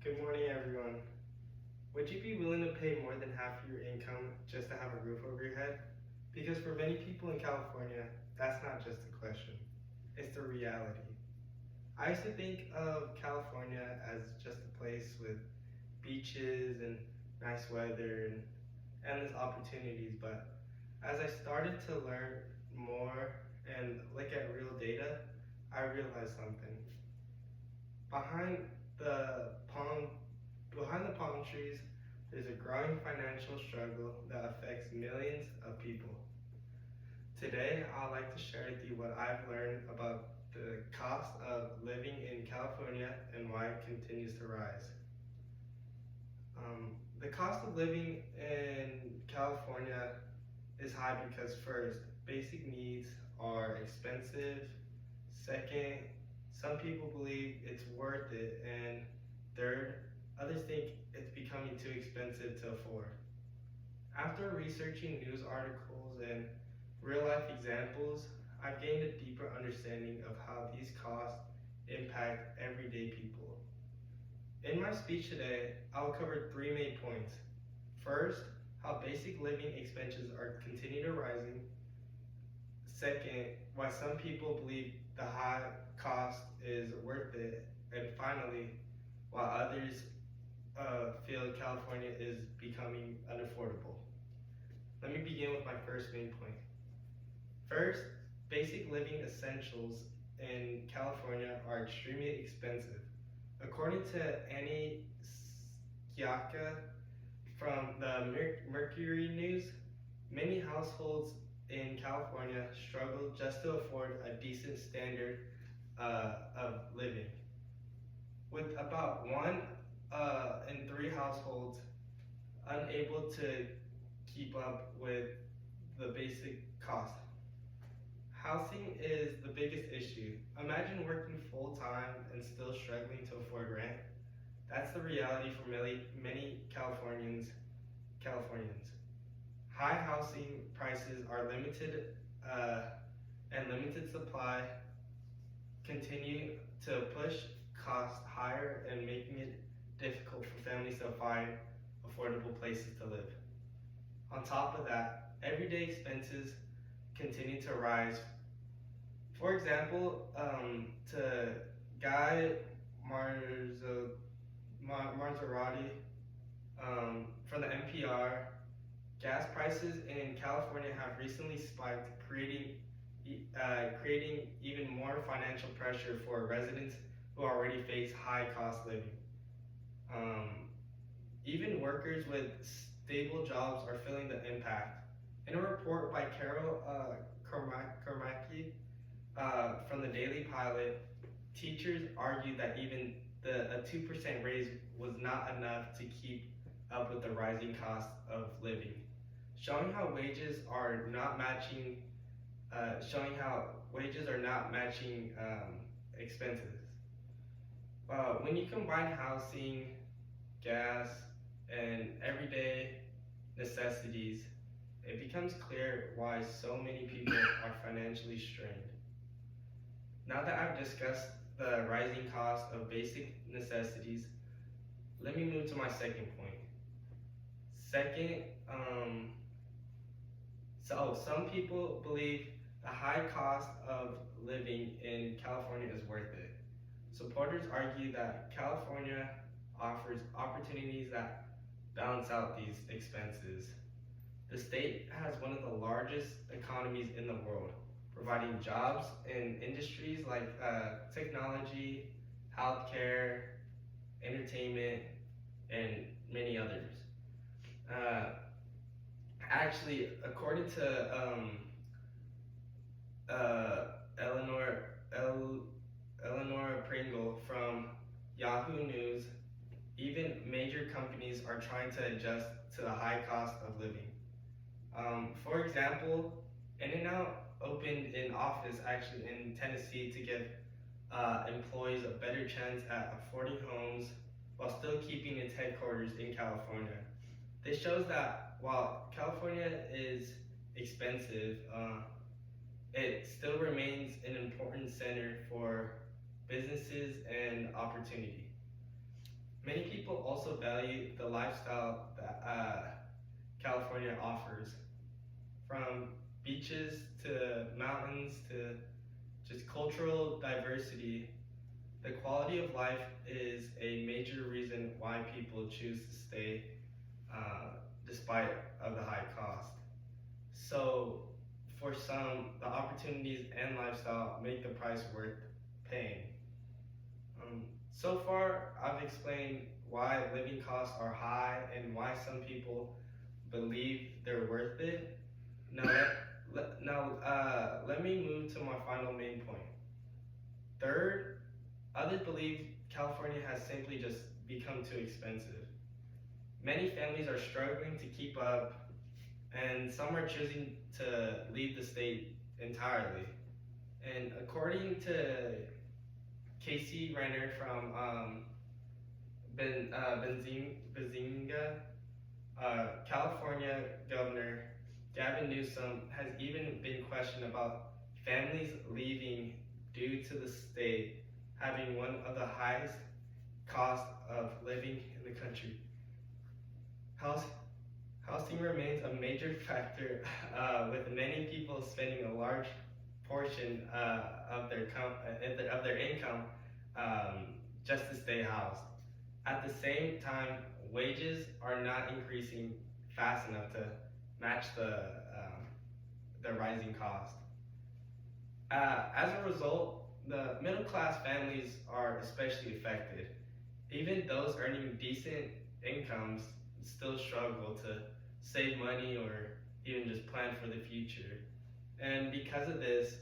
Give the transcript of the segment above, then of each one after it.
Good morning, everyone. Would you be willing to pay more than half your income just to have a roof over your head? Because for many people in California, that's not just a question, it's the reality. I used to think of California as just a place with beaches and nice weather and endless opportunities, but as I started to learn more and look at real data, I realized something. Behind the palm Behind the palm trees, there's a growing financial struggle that affects millions of people. Today, I'd like to share with you what I've learned about the cost of living in California and why it continues to rise. The cost of living in California is high because, first, basic needs are expensive. Second, some people believe it's worth it. And third, others think it's becoming too expensive to afford. After researching news articles and real life examples, I've gained a deeper understanding of how these costs impact everyday people. In my speech today, I'll cover three main points. First, how basic living expenses are continue to rising. Second, why some people believe the high cost is worth it. And finally, while others feel California is becoming unaffordable. Let me begin with my first main point. First, basic living essentials in California are extremely expensive. According to Annie Sciacca from the Mercury News, many households in California struggle just to afford a decent standard of living, with about one in three households unable to keep up with the basic cost. Housing is the biggest issue. Imagine working full time and still struggling to afford rent. That's the reality for many Californians. High housing prices are limited, and limited supply continue to push costs higher and making it difficult for families to find affordable places to live. On top of that, everyday expenses continue to rise. For example, to Guy Marzorati from the NPR, gas prices in California have recently spiked, creating even more financial pressure for residents who already face high cost living. Even workers with stable jobs are feeling the impact. In a report by Carol Kormacki from the Daily Pilot, teachers argue that even a 2% raise was not enough to keep up with the rising cost of living, showing how wages are not matching expenses. When you combine housing, gas, and everyday necessities, it becomes clear why so many people are financially strained. Now that I've discussed the rising cost of basic necessities, let me move to my second point. Second, some people believe the high cost of living in California is worth it. Supporters argue that California offers opportunities that balance out these expenses. The state has one of the largest economies in the world, providing jobs in industries like technology, healthcare, entertainment, and many others. Uh, Actually, according to uh, Eleanor Eleanor Pringle from Yahoo News, even major companies are trying to adjust to the high cost of living. For example, In-N-Out opened an office actually in Tennessee to give employees a better chance at affording homes while still keeping its headquarters in California. This shows that while California is expensive, it still remains an important center for businesses and opportunity. Many people also value the lifestyle that California offers, from beaches to mountains to just cultural diversity. The quality of life is a major reason why people choose to stay despite of the high cost. So for some, the opportunities and lifestyle make the price worth paying. So far, I've explained why living costs are high and why some people believe they're worth it. Now, let me move to my final main point. Third, others believe California has simply just become too expensive. Many families are struggling to keep up, and some are choosing to leave the state entirely. And according to Casey Renner from Benzinga, California Governor Gavin Newsom has even been questioned about families leaving due to the state having one of the highest cost of living in the country. Housing remains a major factor, with many people spending a large portion of their income just to stay housed. At the same time, wages are not increasing fast enough to match the rising cost. As a result, the middle class families are especially affected. Even those earning decent incomes still struggle to save money or even just plan for the future. And because of this,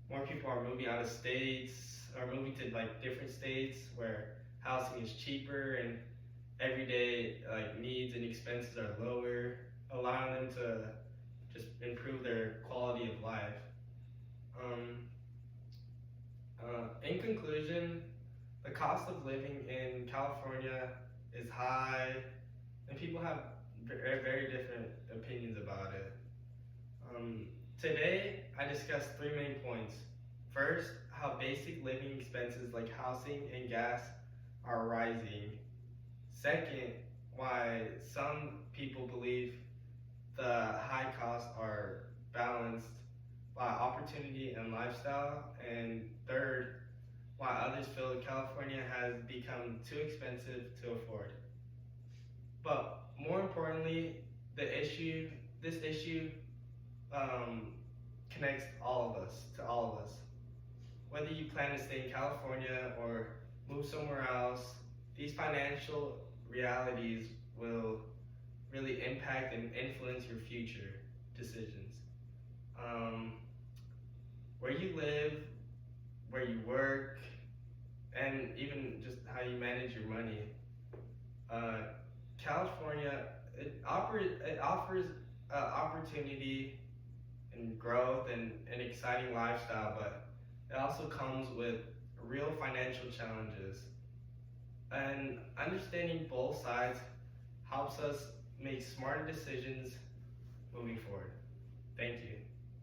more people are moving out of states or moving to like different states where housing is cheaper and everyday like needs and expenses are lower, allowing them to just improve their quality of life. In conclusion, the cost of living in California is high, and people have very different opinions about it. Today, I discussed three main points. First, how basic living expenses like housing and gas are rising. Second, why some people believe the high costs are balanced by opportunity and lifestyle. And third, why others feel California has become too expensive to afford. But more importantly, this issue connects all of us. Whether you plan to stay in California or move somewhere else, these financial realities will really impact and influence your future decisions. Um, where you live, where you work, and even just how you manage your money. California, it offers opportunity and growth and an exciting lifestyle, but it also comes with real financial challenges. And understanding both sides helps us make smarter decisions moving forward. Thank you.